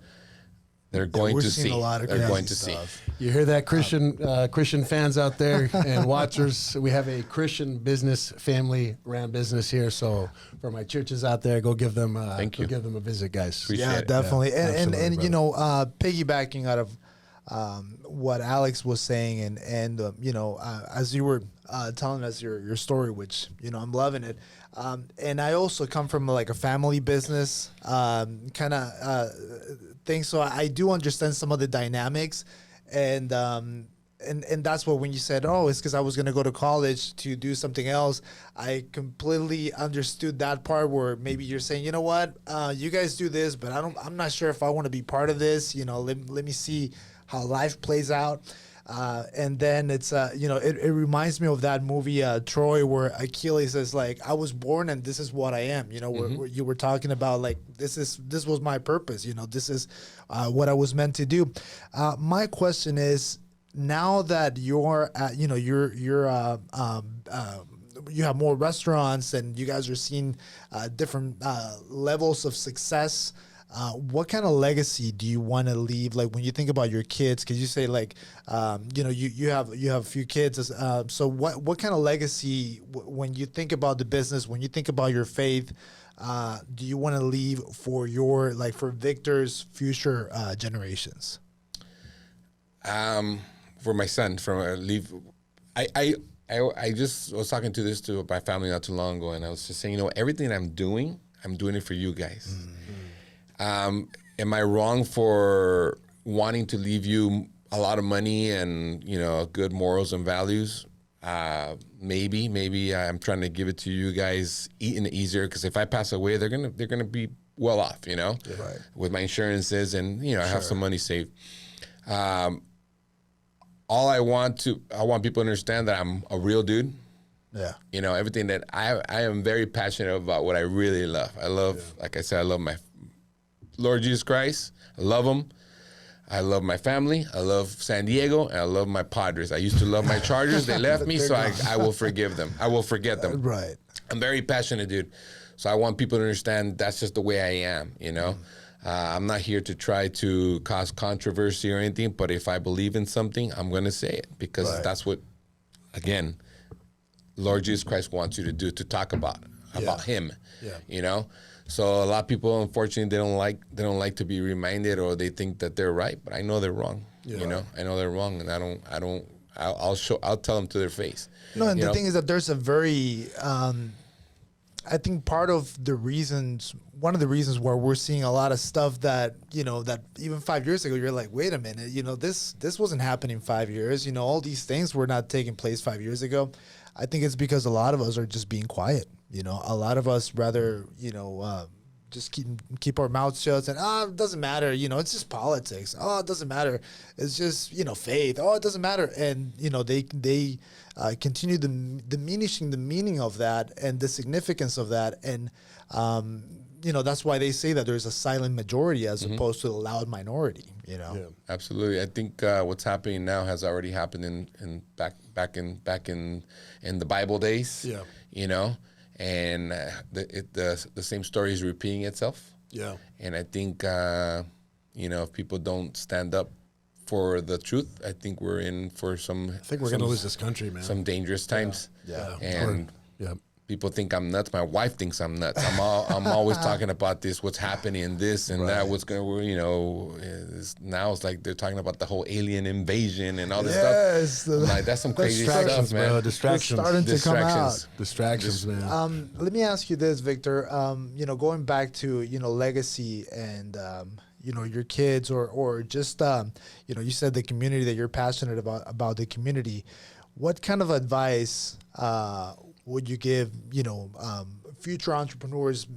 they're going we're to seeing see. a lot of They're crazy going to see. stuff. You hear that, Christian fans out there and watchers? We have a Christian business, family-ran business here. So for my churches out there, go give them Thank you. give them a visit, guys. Appreciate Yeah, it. definitely. Yeah, and absolutely, you know, piggybacking out of what Alex was saying, and as you were telling us your story, which I'm loving it. And I also come from like a family business kind of thing, so I do understand some of the dynamics, and that's what when you said, oh, it's because I was going to go to college to do something else, I completely understood that part where maybe you're saying, you know what, you guys do this, but I'm not sure if I want to be part of this. Let me see how life plays out. And then it's it reminds me of that movie Troy, where Achilles is like, I was born and this is what I am. Where you were talking about like this was my purpose. This is what I was meant to do. My question is, now that you're at, you have more restaurants and you guys are seeing different levels of success. What kind of legacy do you want to leave? Like when you think about your kids, because you say like, you have a few kids. So what kind of legacy, when you think about the business, when you think about your faith, do you want to leave for for Victor's future generations? For my son, I just was talking to my family not too long ago, and I was just saying, everything I'm doing it for you guys. Am I wrong for wanting to leave you a lot of money and good morals and values? Maybe I'm trying to give it to you guys easier, because if I pass away, they're gonna be well off, Right. with my insurances, and I have some money saved. All I want people to understand that I'm a real dude. Yeah. Everything that I am very passionate about what I really love. I love, like I said, I love my Lord Jesus Christ. I love him. I love my family. I love San Diego, and I love my Padres. I used to love my Chargers. They left me, so I will forgive them. I will forget them. Right. I'm very passionate, dude. So I want people to understand that's just the way I am, I'm not here to try to cause controversy or anything, but if I believe in something, I'm going to say it, because that's what, again, Lord Jesus Christ wants you to do, to talk about him, So a lot of people, unfortunately, they don't like to be reminded, or they think that they're right, but I know they're wrong. I know they're wrong, and I'll tell them to their face. No, and the thing is that there's a very, I think one of the reasons where we're seeing a lot of stuff that, that even 5 years ago, you're like, wait a minute, this wasn't happening 5 years. All these things were not taking place 5 years ago. I think it's because a lot of us are just being quiet. A lot of us rather, just keep our mouths shut and, it doesn't matter. It's just politics. Oh, it doesn't matter. It's just, faith. Oh, it doesn't matter. And, they continue diminishing the meaning of that and the significance of that. And, that's why they say that there's a silent majority as opposed to a loud minority, Yeah, absolutely. I think what's happening now has already happened in back in the Bible days. Yeah. And the same story is repeating itself. Yeah. And I think if people don't stand up for the truth, I think we're in for some. I think we're going to lose this country, man. Some dangerous times. Yeah. And Yeah. people think I'm nuts. My wife thinks I'm nuts. I'm always talking about this, what's happening, and this and that. What's going, now it's like they're talking about the whole alien invasion and all this stuff. I'm like, that's some crazy stuff, man. Bro, distractions. It's starting to come out. Distractions, man. Let me ask you this, Victor. Going back to legacy and your kids or just you said the community, that you're passionate about the community. What kind of advice would you give future entrepreneurs,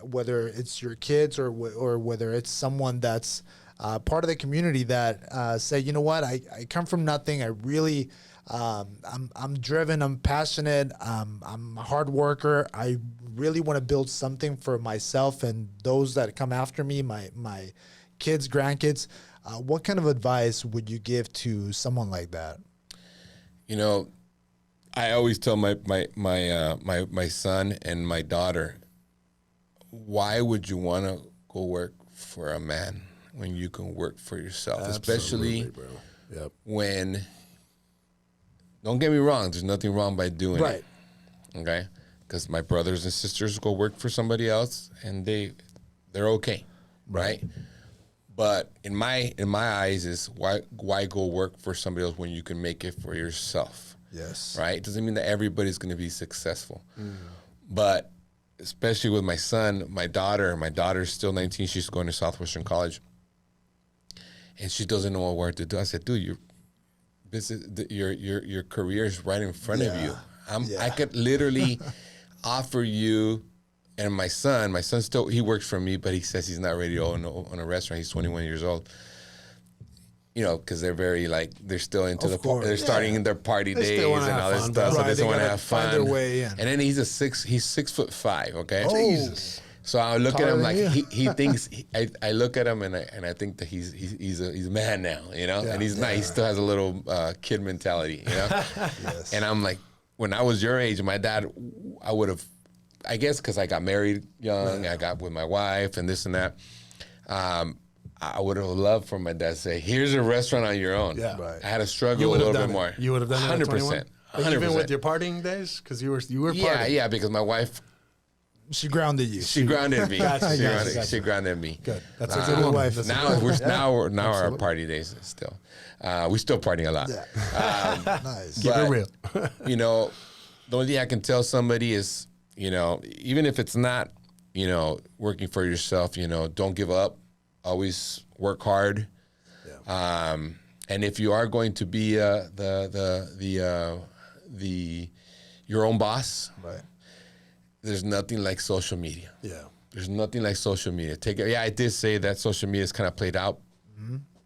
whether it's your kids or whether it's someone that's part of the community that say, you know what, I come from nothing. I really I'm driven. I'm passionate. I'm a hard worker. I really want to build something for myself and those that come after me, my kids, grandkids. What kind of advice would you give to someone like that? I always tell my son and my daughter, why would you want to go work for a man when you can work for yourself? Absolutely, Especially bro. Yep. when, don't get me wrong, there's nothing wrong by doing Right. it. Okay? Because my brothers and sisters go work for somebody else and they're okay. Right? But in my eyes is why go work for somebody else when you can make it for yourself? Yes. Right? It doesn't mean that everybody's going to be successful. But especially with my son, my daughter's still 19. She's going to Southwestern College. And she doesn't know what to do. I said, dude, your career is right in front of you. I could literally offer you. And my son still, he works for me, but he says he's not ready to own a restaurant. He's 21 years old. You know, because they're very they're still into they're starting their party days and all this stuff. So they just want to have fun. Find their way in. And then he's 6'5", okay? Jesus. So I look at him Taller like than he thinks. I look at him and I think that he's a man now, you know. And he's not. He still has a little kid mentality, you know. Yes. And I'm like, when I was your age, my dad, I would have. I guess because I got married young, I got with my wife and this and that. I would have loved for my dad to say, "Here's a restaurant on your own." Yeah. Right. I had to struggle a little bit more. You would have done it at 21? 100%. Even with your partying days? Because you were partying. Yeah, because my wife, She grounded you. she grounded me. Gotcha. She grounded me. Good. That's a good wife. That's a Now good now our party days still. We still partying a lot. Nice. Keep it real. You know, the only thing I can tell somebody is, you know, even if it's not, you know, working for yourself, you know, don't give up. Always work hard. Yeah. And if you are going to be your own boss, Right. there's nothing like social media. Yeah. There's nothing like social media. I did say that social media is kind of played out.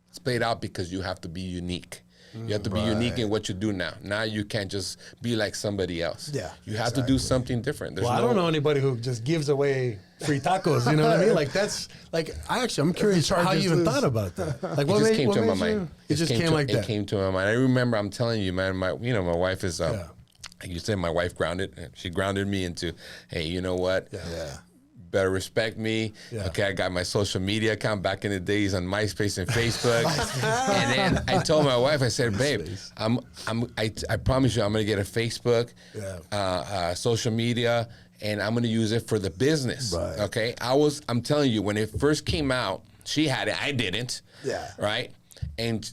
It's played out because you have to be unique. You have to be unique in what you do now. Now you can't just be like somebody else. Yeah, You have to do something different. There's Well, I don't know anybody who just gives away free tacos. You know what I mean? Like that's like I'm curious how you even thought about that. Like It just came to my mind. It just came like It that. came to my mind. I remember, I'm telling you, man, my wife is, like you said, my wife she grounded me into, hey, you know what? Yeah. Better respect me. Yeah. Okay, I got my social media account back in the days on MySpace and Facebook. And then I told my wife, I said, babe, I promise you I'm gonna get a Facebook, social media, and I'm gonna use it for the business. Right. Okay. I'm telling you, when it first came out, she had it, I didn't. Yeah. Right? And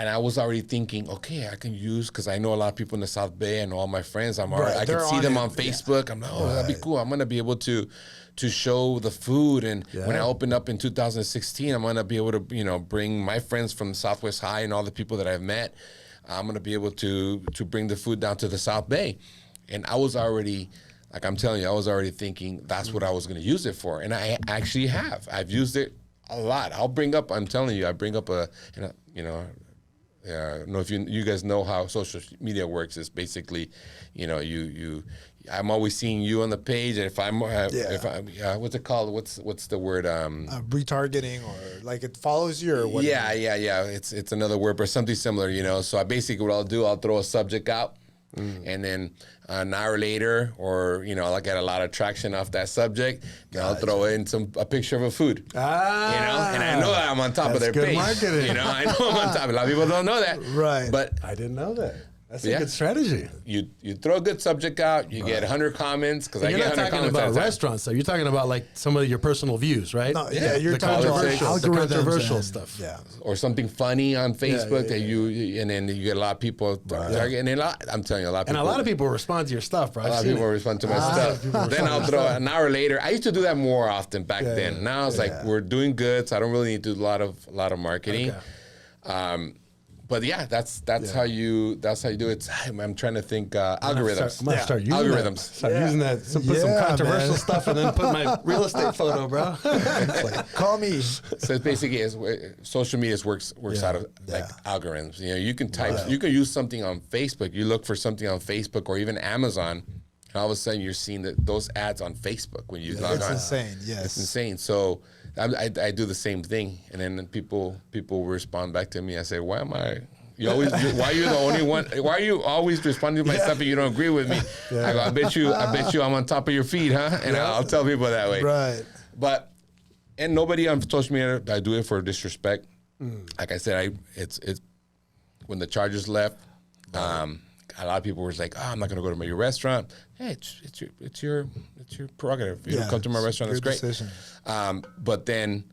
I was already thinking, okay, I can use, because I know a lot of people in the South Bay and all my friends. I can they're see on them it. on Facebook. I'm like, oh, that'd be cool. I'm gonna be able to show the food, and when I opened up in 2016, I'm gonna be able to, you know, bring my friends from Southwest High and all the people that I've met. I'm gonna be able to bring the food down to the South Bay, and I was already, like I'm telling you, I was already thinking that's what I was gonna use it for, and I actually have. I've used it a lot. I'm telling you, I bring up I don't know if you guys know how social media works. It's basically, you know, I'm always seeing you on the page, and if I'm what's it called? What's the word? Retargeting, or like it follows you, or what? Yeah. It's another word, but something similar, you know. So I basically, what I'll do, I'll throw a subject out, and then an hour later, or you know, I'll get a lot of traction off that subject. Then I'll throw in a picture of a food. You know, and I know that I'm on top of their good page. marketing. You know, I know I'm on top. A lot of people don't know that, Right. But I didn't know that. That's a good strategy. you throw a good subject out, you get 100 comments, because I You're get not 100 talking comments at about a time. restaurants, though. You're talking about like some of your personal views, right? No, yeah, you're the talking about controversial, the algorithms controversial and- stuff. Yeah. Or something funny on Facebook that and then you get a lot of people target, and then I'm telling you, a lot of And people. a lot of people respond to your stuff, bro. A lot of people respond to my stuff. Then I'll throw an hour later. I used to do that more often back then. Now it's like we're doing good, so I don't really need to do a lot of marketing. Okay. But yeah, that's how you do it. I'm trying to think algorithms. I'm gonna start using Algorithms. that. Start using that. So put some Yeah, controversial man. stuff and then put my real estate photo, bro. Call me. So it's basically social media works out of like algorithms. You know, you can you can use something on Facebook. You look for something on Facebook or even Amazon, and all of a sudden you're seeing those ads on Facebook when you log It's on. insane. Yes. It's insane. So I do the same thing, and then people respond back to me. I say, why am I Why are you the only one? Why are you always responding to my stuff and you don't agree with me? I go, I bet you I'm on top of your feet, huh? And I'll tell people that way. Right. But, and nobody on social media, I do it for disrespect. Like I said, it's when the Chargers left, a lot of people were like, "Oh, I'm not gonna go to your restaurant." Hey, it's your prerogative. You come to my restaurant, that's great. Decision. But then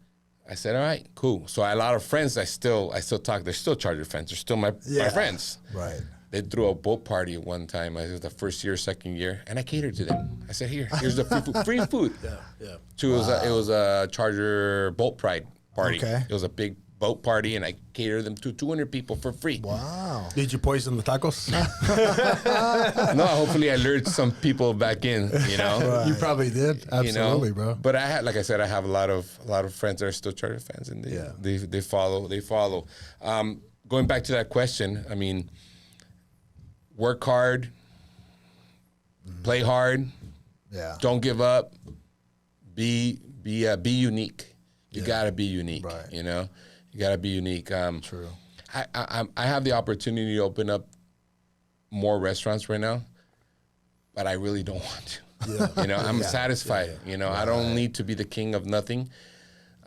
I said, "All right, cool." So a lot of friends, I still talk. They're still Charger fans. They're still my friends. Right. They threw a boat party at one time. It was the first year, second year, and I catered to them. I said, here's the free food. Yeah. So it was a Charger boat pride party. Okay. It was a big boat party, and I catered them to 200 people for free. Wow. Did you poison the tacos? No, hopefully I lured some people back in, you know. Right. You probably did. Absolutely, you know? bro. But like I said, I have a lot of friends that are still Charger fans, and they follow. Going back to that question, I mean, work hard, play hard, don't give up, be unique. You gotta be unique, Right. you know. You gotta be unique. True. I have the opportunity to open up more restaurants right now, but I really don't want to. Yeah. You know, I'm satisfied. You know, I don't need to be the king of nothing.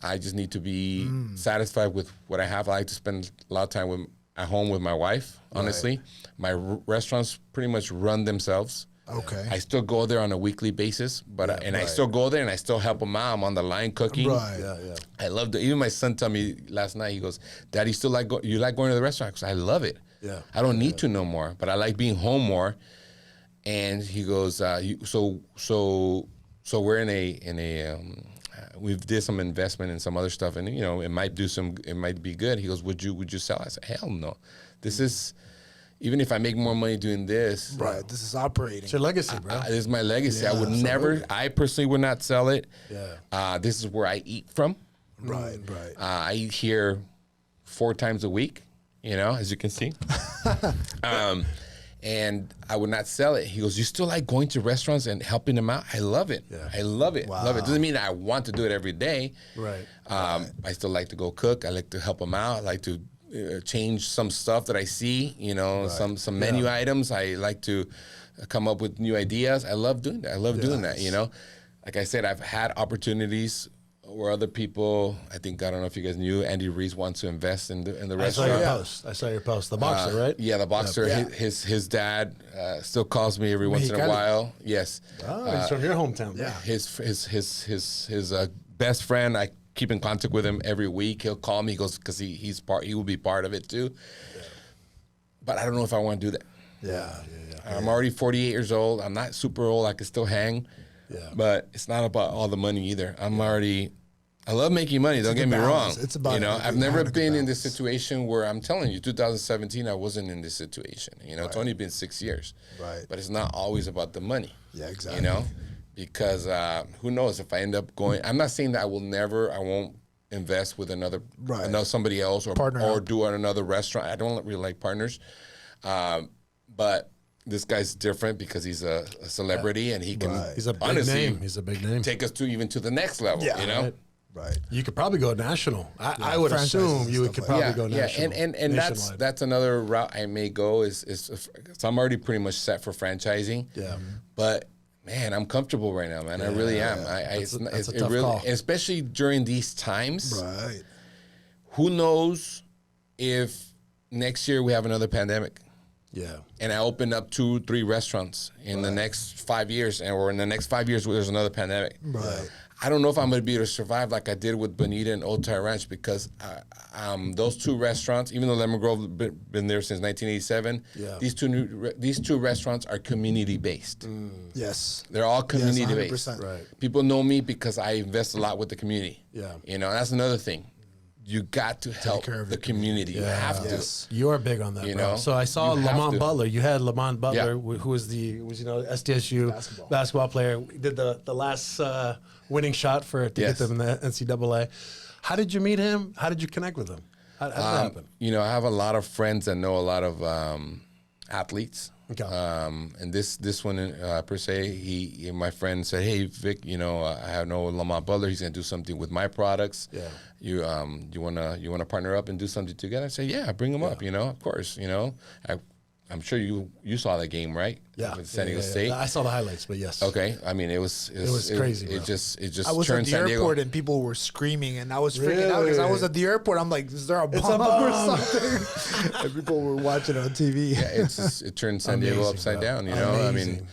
I just need to be satisfied with what I have. I like to spend a lot of time at home with my wife, honestly. My restaurants pretty much run themselves. Okay. I still go there on a weekly basis, but I still go there and I still help them out. I'm on the line cooking. Right. Yeah. I love it. Even my son told me last night, he goes, "Daddy, you like going to the restaurant?" Because I love it. Yeah. I don't need to no more, but I like being home more. And he goes, so we're in a we've did some investment in some other stuff, and you know it might be good. He goes, would you sell? I said, hell no. This is, even if I make more money doing this, Right. This is operating. It's your legacy, bro. this is my legacy. I would absolutely. never. I personally would not sell it. Yeah. This is where I eat from. Right. I eat here 4 times a week, you know, as you can see. And I would not sell it. He goes, you still like going to restaurants and helping them out? I love it. Yeah. I love it. Love it. Doesn't mean that I want to do it every day. Right. I still like to go cook. I like to help them out. I like to change some stuff that I see, you know, some menu items. I like to come up with new ideas. I love doing that. I love doing that, you know. Like I said, I've had opportunities where other people, I don't know if you guys knew, Andy Reese wants to invest in the I saw restaurant. your post. The boxer, right? Yeah, the boxer. Yeah. His dad still calls me every once in a Mexicali. while. Yes. Oh, he's from your hometown. Yeah. His best friend, I keep in contact with him every week. He'll call me. He goes, because he will be part of it too. But I don't know if I want to do that. Yeah. I'm already 48 years old. I'm not super old. I can still hang. Yeah. But it's not about all the money either. I love making money. Don't get me wrong. balance. It's about I've never having a good been in this balance. situation where I'm telling you, 2017, I wasn't in this situation. You know, it's only been 6 years. Right. But it's not always about the money. Yeah, exactly. You know, because who knows if I end up going. I'm not saying that I won't invest with another somebody else or Partner or up. do another restaurant. I don't really like partners, but this guy's different because he's a celebrity and he can He's a big honestly name. He's a big name. take us to the next level. Yeah. You know. Right. Right. You could probably go national. I would franchises assume and you stuff could like probably go national. and that's another route I may go is so I'm already pretty much set for franchising. Yeah. But man, I'm comfortable right now, man. I really am. That's a It tough really, call. especially during these times. Right. Who knows if next year we have another pandemic? Yeah. And I open up 2-3 restaurants in the next 5 years, or in the next 5 years there's another pandemic. Right. I don't know if I'm going to be able to survive like I did with Bonita and Old Tire Ranch because those 2 restaurants, even though Lemon Grove been there since 1987, these two restaurants are community based. Yes. They're all community based. 100%. Right. People know me because I invest a lot with the community. Yeah. You know, that's another thing. You got to help care of the your community. You have to. Yes. You are big on that, You bro. know, So I saw you have Lamont to. Butler. You had Lamont Butler, Yeah. who was SDSU basketball player. He did the last winning shot to Yes. get them in the NCAA. How did you meet him? How did you connect with him? How did that happen? You know, I have a lot of friends that know a lot of athletes. Okay. And this one per se, my friend said, "Hey Vic, I have no Lamont Butler. He's gonna do something with my products. Yeah. You wanna partner up and do something together?" I said, "Yeah, bring him up. Of course. I'm sure you saw the game, right? Yeah. With San Diego yeah. State. I saw the highlights, but yes. Okay. I mean, it was crazy, bro. It just I was at turned the San Diego. airport and people were screaming, and I was freaking out because I was at the airport. I'm like, "Is there a bomb, or something?" And people were watching it on TV. Yeah, it turned San Diego Amazing, upside bro. down. Amazing.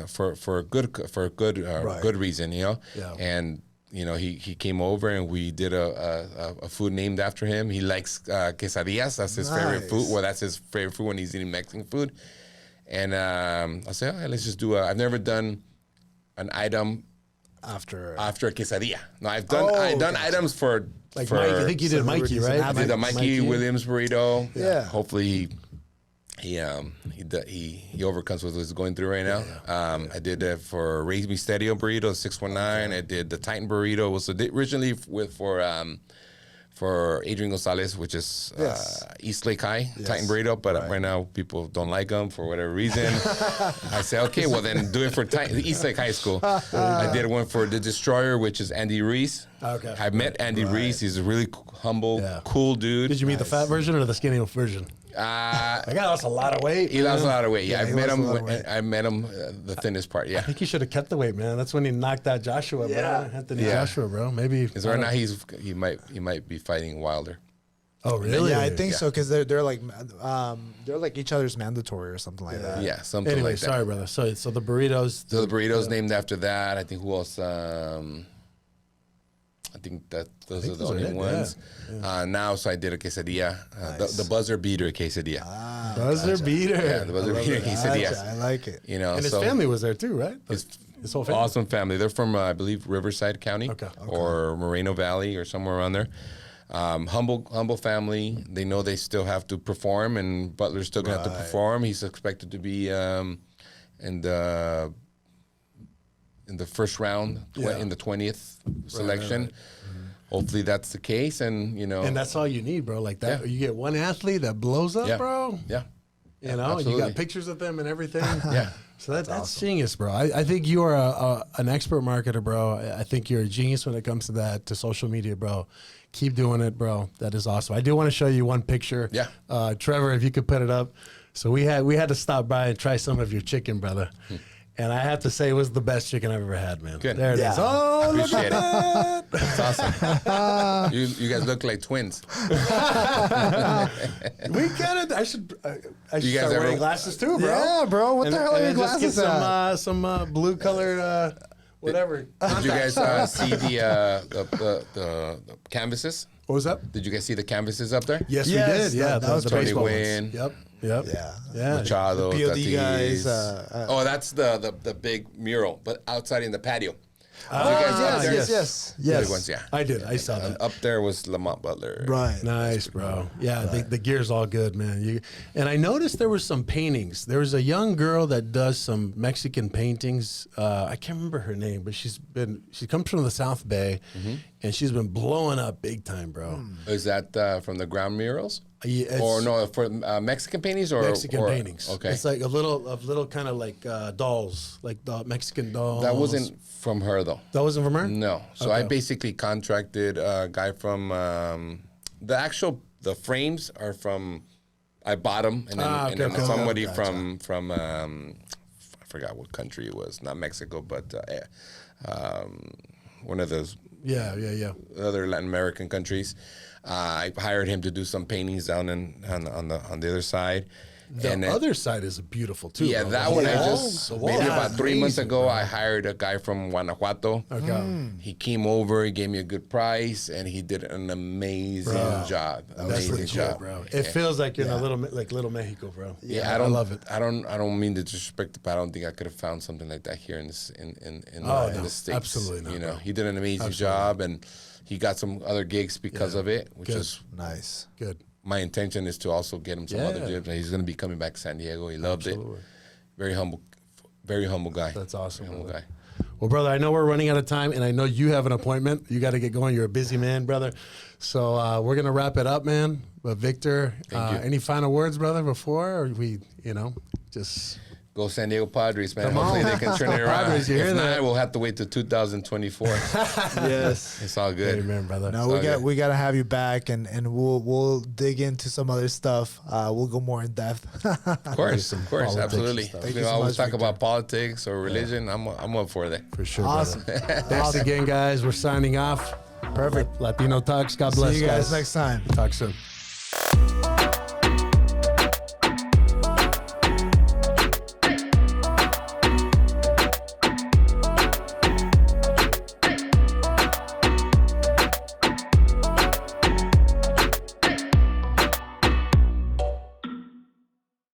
For a good reason. Yeah. And he came over and we did a food named after him. He likes quesadillas. That's his favorite food. Well, that's his favorite food when he's eating Mexican food. And I said, "Okay, let's just do I've never done an item After a quesadilla. No, I've done items for Like Mike, I think you did Mikey, right? I did the Mikey Williams burrito. Yeah. Hopefully he overcomes what he's going through right now. I did that for Raise Me Steady burrito, 619. I did the Titan burrito. It was originally for Adrian Gonzalez, which is East Lake High Titan burrito, but right now people don't like them for whatever reason. I said, okay, well then do it for East Lake High School. I did one for the Destroyer, which is Andy Reese. Okay. I met Andy Reese. He's a really humble, cool dude. Did you meet the fat version or the skinny version? That guy lost a lot of weight. He lost a lot of weight. Yeah, he I met lost him. a lot of weight. I met him the thinnest part. Yeah. I think he should have kept the weight, man. That's when he knocked out Joshua, bro. Anthony Joshua, bro. Maybe. Because right now he might be fighting Wilder. Oh, really? Yeah, I think so because they're like each other's mandatory or something like that. Yeah, something Anyway, like that. sorry, brother. So the burritos. So the burritos named after that. I think who else? I think that those are the only ones. Now, so I did a quesadilla, the buzzer beater quesadilla. Buzzer beater. Yeah, the buzzer beater quesadilla. I like it. And his family was there too, right? His whole family. Awesome family. They're from I believe Riverside County or Moreno Valley or somewhere around there. Humble family. They know they still have to perform, and Butler's still gonna have to perform. He's expected to be in the first round, in the 20th selection. Right. Hopefully that's the case, and And that's all you need, bro. Like that, you get one athlete that blows up, bro. Yeah. You know, absolutely. you got pictures of them and everything. Yeah. So that's awesome. Genius, bro. I think you are an expert marketer, bro. I think you're a genius when it comes to that, to social media, bro. Keep doing it, bro. That is awesome. I do want to show you one picture. Yeah. Trevor, if you could put it up. So we had to stop by and try some of your chicken, brother. And I have to say, it was the best chicken I've ever had, man. Good. There it is. Oh, look Appreciate at it. That's awesome. You guys look like twins. We get it. I should You guys start ever- wearing glasses too, bro. Yeah, bro. What the hell are your just get glasses some blue colored whatever. Did you guys see the canvases? What was that? Did you guys see the canvases up there? Yes, Yes, we did. Yeah, that was the Tony baseball Gwynn. ones. Yep. Yeah. Machado, The POD Tatis. guys, Oh, that's the big mural, but outside in the patio. yes. The big ones, yeah. I did. I saw that. Up there was Lamont Butler. Right. Nice, bro. Yeah, the gear's all good, man. And I noticed there were some paintings. There was a young girl that does some Mexican paintings. I can't remember her name, but she comes from the South Bay, and she's been blowing up big time, bro. Is that from the ground murals? Yeah, it's Or no, for Mexican paintings or Mexican paintings. Okay, It's like a little kind of like dolls, like the Mexican dolls. that wasn't from her though. That wasn't from her? No. So I basically contracted a guy from the frames are from. I bought them, and then, somebody from I forgot what country it was. Not Mexico, but one of those Yeah. other Latin American countries. I hired him to do some paintings down on the other side. The other side is beautiful too. Yeah, bro. that The one I walls- just the walls maybe are about 3 months amazing, ago. bro. I hired a guy from Guanajuato. Okay. He came over, he gave me a good price, and he did an amazing job. That's Amazing legit, job, bro. It feels like you're in a little Mexico, bro. Yeah, I love it. I don't mean to disrespect it, but I don't think I could have found something like that here in the States. absolutely not, You know, bro. he did an amazing job, and he got some other gigs because of it, which Good. is Nice. Good. my intention is to also get him some other Yeah. jobs. He's going to be coming back to San Diego. He loved it. Very humble guy. That's awesome, Very humble brother. guy. Well, brother, I know we're running out of time, and I know you have an appointment. You got to get going. You're a busy man, brother. So we're gonna wrap it up, man. But Victor, you. any final words, brother, before or we, just Go San Diego Padres, man. Come Hopefully on. they can turn it around. Padres, you hear If that? not, we'll have to wait till 2024. Yes. It's all good. amen, brother. No, we got to have you back, and we'll dig into some other stuff. We'll go more in depth. Of course, politics absolutely. and stuff. We Thank can you so always much, talk Victor. about politics or religion. I'm up for that. For sure. Awesome. Brother. Thanks again, guys. We're signing off. Perfect. Latino Talks. God bless. See you guys next time. Talk soon.